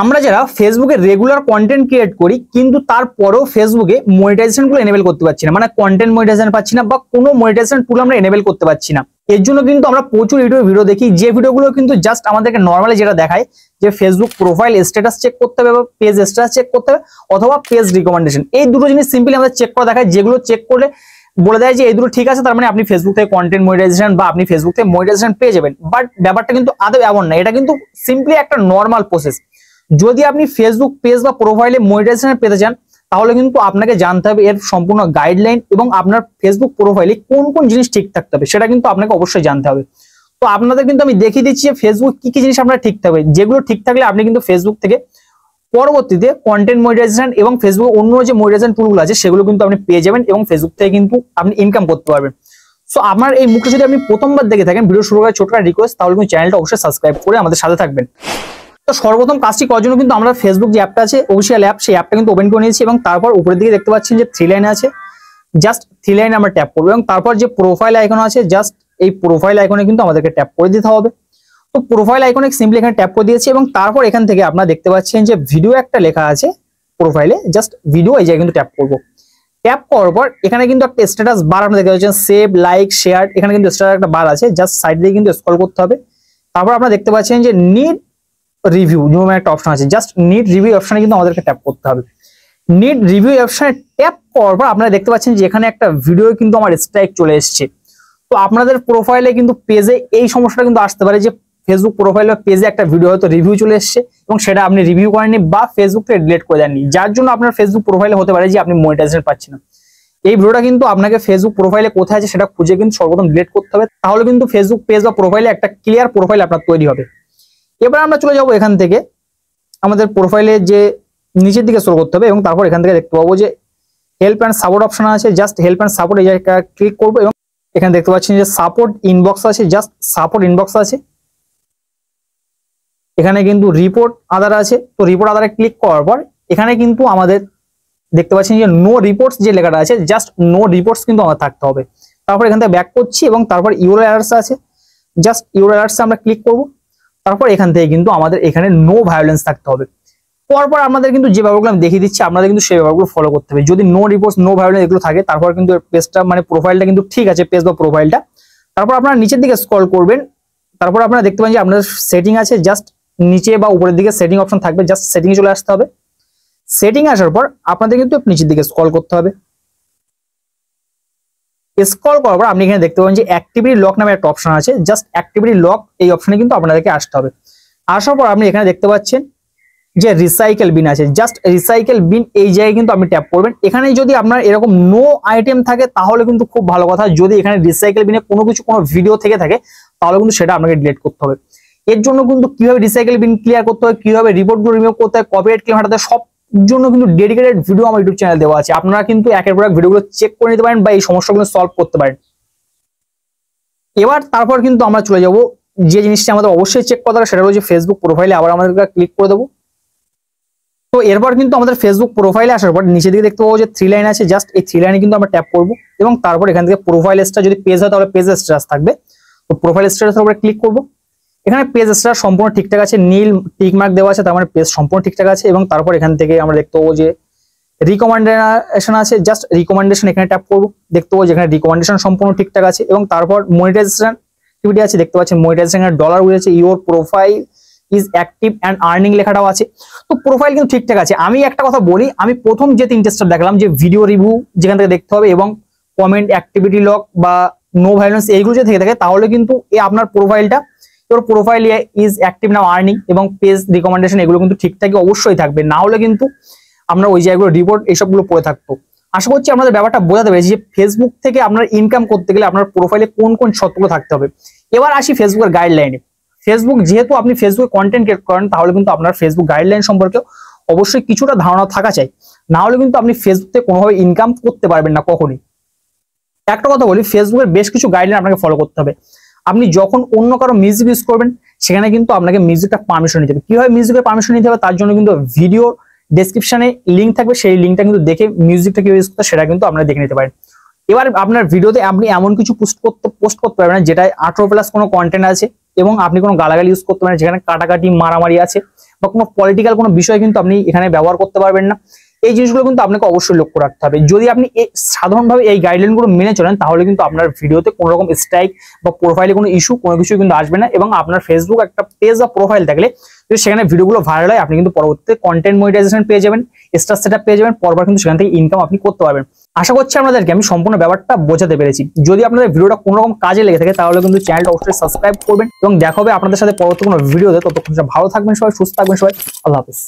আমরা যারা ফেসবুকে রেগুলার কন্টেন্ট ক্রিয়েট করি কিন্তু তারপরেও ফেসবুকে মনিটাইজেশন গুলো এনেবল করতে পারছি না, মানে কন্টেন্ট মনিটাইজেশন পাচ্ছি না বা কোনো মনিটাইজেশন টুল আমরা এনেবল করতে পারছি না। এর জন্য কিন্তু আমরা প্রচুর ইউটিউব ভিডিও দেখি, যে ভিডিওগুলো কিন্তু জাস্ট আমাদেরকে নর্মালি যেটা দেখায় যে ফেসবুক প্রোফাইল স্ট্যাটাস চেক করতে হবে বা পেজ স্ট্যাটাস চেক করতে হবে অথবা পেজ রিকমেন্ডেশন, এই দুটো জিনিস সিম্পলি আমাদের চেক করা দেখায়, যেগুলো চেক করলে বলে দেয় যে এই দুটো ঠিক আছে, তার মানে আপনি ফেসবুক থেকে কন্টেন্ট মনিটাইজেশন বা আপনি ফেসবুক থেকে মনিটাইজেশন পেয়ে যাবেন। বাট ব্যাপারটা কিন্তু আদৌ এমন না, এটা কিন্তু সিম্পলি একটা নর্মাল প্রসেস। যদি আপনি ফেসবুক পেজ বা প্রোফাইলে মনিটাইজেশন পেতে চান তাহলে কিন্তু আপনাকে জানতে হবে এর সম্পূর্ণ গাইডলাইন এবং আপনার ফেসবুক প্রোফাইলে কোন কোন জিনিস ঠিক থাকতে হবে সেটা কিন্তু আপনাকে অবশ্যই জানতে হবে। তো আপনাদের কিন্তু আমি দেখিয়ে দিচ্ছি যে ফেসবুক কি কি জিনিস আপনার ঠিক থাকবে, যেগুলো ঠিক থাকলে আপনি কিন্তু ফেসবুক থেকে পরবর্তীতে কন্টেন্ট মনিটাইজেশন এবং ফেসবুক অন্য যে মনিটাইজেশন টুলগুলো আছে সেগুলো কিন্তু আপনি পেয়ে যাবেন এবং ফেসবুক থেকে কিন্তু আপনি ইনকাম করতে পারবেন। সো আমার এই মুখটা যদি আপনি প্রথমবার দেখে থাকেন, ভিডিও শুরু করার ছোট্ট রিকোয়েস্ট, তাহলে কিন্তু চ্যানেলটা অবশ্যই সাবস্ক্রাইব করে আমাদের সাথে থাকবেন। তো সর্বপ্রথম কাজটি করার জন্য কিন্তু আমরা ফেসবুক যে অ্যাপটা আছে অফিসিয়াল অ্যাপ, সেই অ্যাপটা কিন্তু ওপেন করে নিয়েছি এবং তারপর উপরের দিকে দেখতে পাচ্ছেন যে 3 লাইন আছে, জাস্ট 3 লাইনে আমরা ট্যাপ করবো এবং তারপর যে প্রোফাইল আইকন আছে জাস্ট এই প্রোফাইল আইকনে কিন্তু আমাদেরকে ট্যাপ করে দিতে হবে। তো প্রোফাইল আইকনে সিম্পলি এখানে ট্যাপ করে দিয়েছি এবং তারপর এখান থেকে আপনারা দেখতে পাচ্ছেন যে ভিডিও একটা লেখা আছে প্রোফাইলে, জাস্ট ভিডিও এই জায়গায় কিন্তু ট্যাপ করবো। ট্যাপ করার পর এখানে কিন্তু একটা স্ট্যাটাস বার আপনারা দেখতে পাচ্ছেন, সেভ, লাইক, শেয়ার, এখানে কিন্তু স্ট্যাটাস একটা বার আছে, জাস্ট সাইড দিয়ে কিন্তু স্ক্রল করতে হবে। তারপর আপনারা দেখতে পাচ্ছেন যে নিড রিভিউ যেমন একটা অপশন আছে, জাস্ট নিড রিভিউ অপশনে কিন্তু আমাদেরকে ট্যাপ করতে হবে। নিড রিভিউ অপশনে ট্যাপ করার পর আপনারা দেখতে পাচ্ছেন যে এখানে একটা ভিডিও কিন্তু আমার স্ট্রাইক চলে এসেছে। তো আপনাদের প্রোফাইলে কিন্তু পেজে এই সমস্যাটা কিন্তু আসতে পারে যে ফেসবুক প্রোফাইল বা পেজে একটা ভিডিও হয়তো রিভিউ চলে এসেছে এবং সেটা আপনি রিভিউ করেননি বা ফেসবুক থেকে ডিলিট করে দেননি, যার জন্য আপনার ফেসবুক প্রোফাইলে হতে পারে যে আপনি মনিটাইজেশন পাচ্ছেন না। এই ভিডিওটা কিন্তু আপনাকে ফেসবুক প্রোফাইলে কোথায় আছে সেটা খুঁজে কিন্তু সর্বপ্রথম ডিলিট করতে হবে, তাহলে কিন্তু ফেসবুক পেজ বা প্রোফাইলে একটা ক্লিয়ার প্রোফাইল আপনার তৈরি হবে। এবার আমরা চলে যাব এখান থেকে আমাদের প্রোফাইলে যে নিচের দিকে স্ক্রল করতে হবে এবং তারপর এখান থেকে দেখতে পাবো যে হেল্প অ্যান্ড সাপোর্ট অপশন আছে, জাস্ট হেল্প অ্যান্ড সাপোর্ট এই জায়গায় ক্লিক করবো এবং এখানে দেখতে পাচ্ছেন যে সাপোর্ট ইনবক্স আছে, জাস্ট সাপোর্ট ইনবক্স আছে। এখানে কিন্তু রিপোর্ট আদার আছে, তো রিপোর্ট আদারে ক্লিক করার পর এখানে কিন্তু আমাদের দেখতে পাচ্ছেন যে নো রিপোর্টস যে লেখাটা আছে, জাস্ট নো রিপোর্টস কিন্তু আমাদের থাকতে হবে। তারপর এখান থেকে ব্যাক করছি এবং তারপর ইউর অ্যালার্টস আছে, জাস্ট ইউর অ্যালার্টস আমরা ক্লিক করব। তারপর এখান থেকে কিন্তু আমাদের এখানে নো ভায়োলেন্স থাকতে হবে। পরপর আমাদের কিন্তু যে ব্যাপারগুলো আমি দেখিয়ে দিচ্ছি আপনাদের কিন্তু সেই ব্যাপারগুলো ফলো করতে হবে। যদি নো রিপোর্টস নো ভায়োলেন্স এগুলো থাকে তারপর কিন্তু পেজটা মানে প্রোফাইলটা কিন্তু ঠিক আছে, পেজ বা প্রোফাইলটা। তারপর আপনারা নিচের দিকে স্ক্রল করবেন, তারপর আপনারা দেখতে পাবেন যে আপনাদের সেটিং আছে, জাস্ট নিচে বা উপরের দিকে সেটিং অপশন থাকবে, জাস্ট সেটিং এ চলে আসতে হবে। সেটিং আসার পর আপনাদের কিন্তু নিচের দিকে স্ক্রল করতে হবে। স্ক্রল করার পর আপনি এখানে দেখতে পাবেন যে অ্যাক্টিভিটি লক নামে একটা অপশন আছে, জাস্ট অ্যাক্টিভিটি লক এই অপশনে কিন্তু আপনাদেরকে আসতে হবে। আসার পর আপনি এখানে দেখতে পাচ্ছেন যে রিসাইকেল বিন আছে, জাস্ট রিসাইকেল বিন এই জায়গায় কিন্তু আপনি ট্যাপ করবেন। এখানে যদি আপনার এরকম নো আইটেম থাকে তাহলে কিন্তু খুব ভালো কথা, যদি এখানে রিসাইকেল বিনে কোনো কিছু কোনো ভিডিও থেকে থাকে তাহলে কিন্তু সেটা আপনাকে ডিলিট করতে হবে। এর জন্য কিন্তু কিভাবে রিসাইকেল বিন ক্লিয়ার করতে হয়, কিভাবে রিপোর্টগুলো রিমুভ করতে হয়, কপিরাইট ক্লেম হাঁটাতে, সব জন্য কিন্তু ডেডিকেটেড ভিডিও আমার ইউটিউব চ্যানেল দেওয়া আছে, আপনারা কিন্তু একের পর এক ভিডিওগুলো চেক করে নিতে পারেন বা এই সমস্যাগুলো সলভ করতে পারেন। এবার তারপর কিন্তু আমরা চলে যাব যে জিনিসটা আমাদের অবশ্যই চেক করতে হবে সেটা হচ্ছে ফেসবুক প্রোফাইলে আবার আমাদের ক্লিক করে দেবো। তো এরপর কিন্তু আমাদের ফেসবুক প্রোফাইলে আসার পর নিচে দিকে দেখতে পাবো যে 3 লাইন আছে, জাস্ট এই 3 লাইনে কিন্তু আমরা ট্যাপ করব এবং তারপর এখান থেকে প্রোফাইল স্ট্যাটাস যদি পেজ হয় তাহলে পেজ স্ট্যাটাস থাকবে, তো প্রোফাইল স্ট্যাটাসের উপরে ক্লিক করব। এখানে পেজ স্ট্যাটাস সম্পূর্ণ ঠিকঠাক আছে, নীল টিক মার্ক দেওয়া আছে, তার মানে পেজ সম্পূর্ণ ঠিকঠাক আছে। এবং তারপর এখান থেকে আমরা দেখতে পাবো যে রিকমেন্ডেশন আছে, জাস্ট রিকমেন্ডেশন এখানে ট্যাপ করব, দেখতে পাবো যেখানে রিকমেন্ডেশন সম্পূর্ণ ঠিকঠাক আছে। এবং তারপর মনিটাইজেশন অ্যাক্টিভিটি আছে, দেখতে পাচ্ছেন মনিটাইজেশন এর ডলার উঠেছে, your profile is active and earning লেখাটাও আছে। তো প্রোফাইল কিন্তু ঠিকঠাক আছে। আমি একটা কথা বলি, আমি প্রথম যে 3টে স্টেপ দেখালাম যে ভিডিও রিভিউ যেখান থেকে দেখতে হবে এবং কমেন্ট, অ্যাক্টিভিটি লক বা নো ভায়োলেন্স এইগুলো যদি থেকে থাকে তাহলে কিন্তু আপনার প্রোফাইলটা তোর profile is active now earning এবং পেজ রিকমেন্ডেশন এগুলো কিন্তু ঠিকঠাকই অবশ্যই থাকবে, না হলে কিন্তু আমরা ওই জায়গাগুলো রিপোর্ট এইসবগুলো পড়ে থাকতো। আশা করছি আমাদের ব্যাপারটা বোঝাতে পেরেছি যে ফেসবুক থেকে আপনার ইনকাম করতে গেলে আপনার প্রোফাইলে কোন কোন শর্তগুলো থাকতে হবে। এবার আসি ফেসবুকের গাইডলাইনে। ফেসবুক যেহেতু আপনি ফেসবুকে কন্টেন্ট ক্রিয়েট করেন তাহলে কিন্তু আপনার ফেসবুক গাইডলাইন সম্পর্কে অবশ্যই কিছুটা ধারণা থাকা চাই, না হলে কিন্তু আপনি ফেসবুক থেকে কোনোভাবে ইনকাম করতে পারবেন না কখনোই। একটা কথা বলি, ফেসবুকের বেশ কিছু গাইডলাইন আপনাকে ফলো করতে হবে। আপনি যখন অন্য কারো মিউজিক ইউজ করবেন সেখানে কিন্তু আপনাকে মিউজিকটা পারমিশন নিতে হবে। কিভাবে মিউজিকের পারমিশন নিতে হবে তার জন্য কিন্তু ভিডিওর ডেসক্রিপশনে লিঙ্ক থাকবে, সেই লিঙ্কটা কিন্তু দেখে মিউজিকটা কিভাবে ইউজ করতে সেটা কিন্তু আপনারা দেখে নিতে পারেন। এবার আপনার ভিডিওতে আপনি এমন কিছু পোস্ট করতে পারবেন যেটা 18+ কোনো কন্টেন্ট আছে এবং আপনি কোনো গালাগালি ইউজ করতে পারেন, যেখানে কাটাকাটি মারামারি আছে বা কোনো পলিটিক্যাল কোনো বিষয় কিন্তু আপনি এখানে ব্যবহার করতে পারবেন না। এই জিনিসগুলো কিন্তু আপনাকে অবশ্যই লক্ষ্য রাখতে হবে। যদি আপনি সাধারণভাবে এই গাইডলাইনগুলো মেনে চলেন তাহলে কিন্তু আপনার ভিডিওতে কোনো রকম স্ট্রাইক বা প্রোফাইলে কোনো ইস্যু কোনো কিছু কিন্তু আসবে না, এবং আপনার ফেসবুক একটা পেজ বা প্রোফাইল থাকলে যদি সেখানে ভিডিওগুলো ভাইরাল হয় আপনি কিন্তু পরবর্তীতে কন্টেন্ট মনিটাইজেশন পেয়ে যাবেন, স্টার সেটআপ পেয়ে যাবেন, পরবার কিন্তু সেখান থেকে ইনকাম আপনি করতে পারবেন। আশা করছি আপনাদেরকে আমি সম্পূর্ণ ব্যাপারটা বোঝাতে পেরেছি। যদি আপনাদের ভিডিওটা কোনো রকম কাজে লেগে থাকে তাহলে কিন্তু চ্যানেলটা অবশ্যই সাবস্ক্রাইব করবেন, এবং দেখা হবে আপনাদের সাথে পরবর্তী কোনো ভিডিওতে। ততক্ষণ ভালো থাকবেন সবাই, সুস্থ থাকবেন সবাই, আল্লাহ হাফেজ।